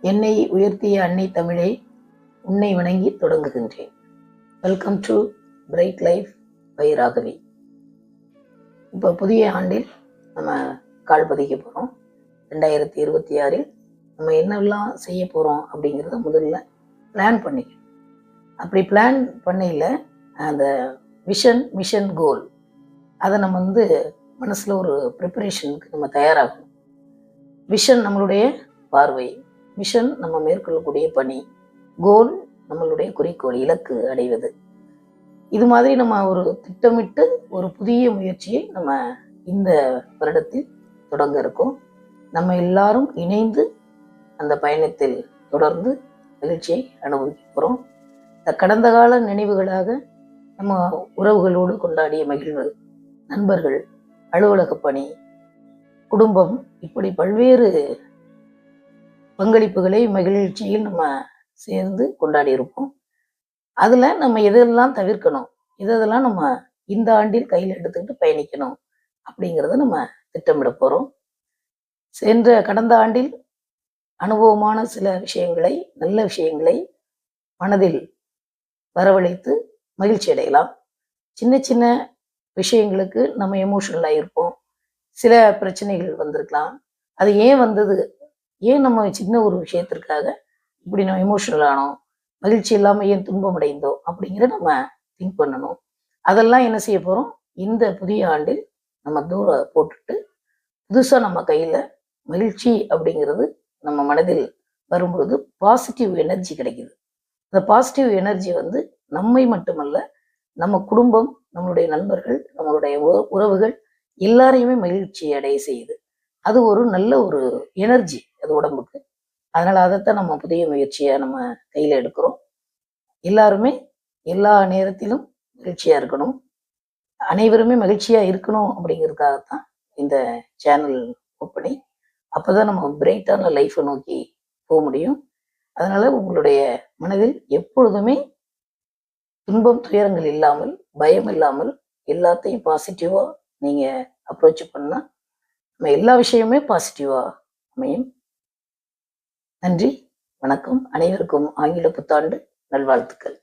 என்னை உயர்த்திய அன்னை தமிழே, உன்னை வணங்கி தொடங்குகின்றேன். Welcome to bright life by Raghavi. இப்போ புதிய ஆண்டில் நம்ம கால் பதிக்க போகிறோம். 2026 நம்ம என்னெல்லாம் செய்ய போகிறோம் அப்படிங்கிறத முதல்ல பிளான் பண்ணிக்கணும். அப்படி பிளான் பண்ணையில் அந்த மிஷன் கோல் அதை நம்ம மனசில் ஒரு ப்ரிப்பரேஷனுக்கு நம்ம தயாராகணும். விஷன் நம்மளுடைய பார்வை, மிஷன் நம்ம மேற்கொள்ளக்கூடிய பணி, கோல் நம்மளுடைய குறிக்கோள், இலக்கு அடைவது. இது மாதிரி நம்ம ஒரு திட்டமிட்டு ஒரு புதிய முயற்சியை நம்ம இந்த வருடத்தில் தொடங்க இருக்கோம். நம்ம எல்லாரும் இணைந்து அந்த பயணத்தில் தொடர்ந்து மகிழ்ச்சியை அனுபவிக்க போகிறோம். இந்த கடந்த கால நினைவுகளாக நம்ம உறவுகளோடு கொண்டாடிய மகிழ்வு, நண்பர்கள், அலுவலக பணி, குடும்பம், இப்படி பல்வேறு பங்களிப்புகளை மகிழ்ச்சியில் நம்ம சேர்ந்து கொண்டாடி இருப்போம். அதில் நம்ம எதெல்லாம் தவிர்க்கணும், இதெல்லாம் நம்ம இந்த ஆண்டில் கையில் எடுத்துக்கிட்டு பயணிக்கணும் அப்படிங்கிறத நம்ம திட்டமிட போகிறோம். கடந்த ஆண்டில் அனுபவமான சில விஷயங்களை, நல்ல விஷயங்களை மனதில் வரவழைத்து மகிழ்ச்சி அடையலாம். சின்ன சின்ன விஷயங்களுக்கு நம்ம எமோஷனலாக இருப்போம். சில பிரச்சனைகள் வந்திருக்கலாம். அது ஏன் வந்தது, ஏன் நம்ம சின்ன ஒரு விஷயத்திற்காக இப்படி நம்ம எமோஷனல் ஆனோம், மகிழ்ச்சி இல்லாமல் ஏன் துன்பம் அடைந்தோம் அப்படிங்கிற நம்ம திங்க் பண்ணணும். அதெல்லாம் என்ன செய்ய போகிறோம், இந்த புதிய ஆண்டில் நம்ம தூரம் போட்டுட்டு புதுசாக நம்ம கையில் மகிழ்ச்சி அப்படிங்கிறது நம்ம மனதில் வரும்பொழுது பாசிட்டிவ் எனர்ஜி கிடைக்குது. அந்த பாசிட்டிவ் எனர்ஜி நம்மை மட்டுமல்ல, நம்ம குடும்பம், நம்மளுடைய நண்பர்கள், நம்மளுடைய உறவுகள் எல்லாரையுமே மகிழ்ச்சி அடைய செய்யுது. அது ஒரு நல்ல ஒரு எனர்ஜி அது உடம்புக்கு. அதனால அதைத்தான் நம்ம புதிய முயற்சியை நம்ம கையில் எடுக்கிறோம். எல்லாருமே எல்லா நேரத்திலும் மகிழ்ச்சியா இருக்கணும், அனைவருமே மகிழ்ச்சியா இருக்கணும் அப்படிங்கிறதுக்காகத்தான் இந்த சேனல் ஓப்பனி. அப்போதான் நம்ம பிரைட்டான லைஃப்பை நோக்கி போக முடியும். அதனால உங்களுடைய மனதில் எப்பொழுதுமே துன்பம், துயரங்கள் இல்லாமல், பயம் இல்லாமல் எல்லாத்தையும் பாசிட்டிவா நீங்க அப்ரோச் பண்ணா நம்ம எல்லா விஷயமே பாசிட்டிவா அமையும். நன்றி, வணக்கம். அனைவருக்கும் ஆங்கில புத்தாண்டு நல்வாழ்த்துக்கள்.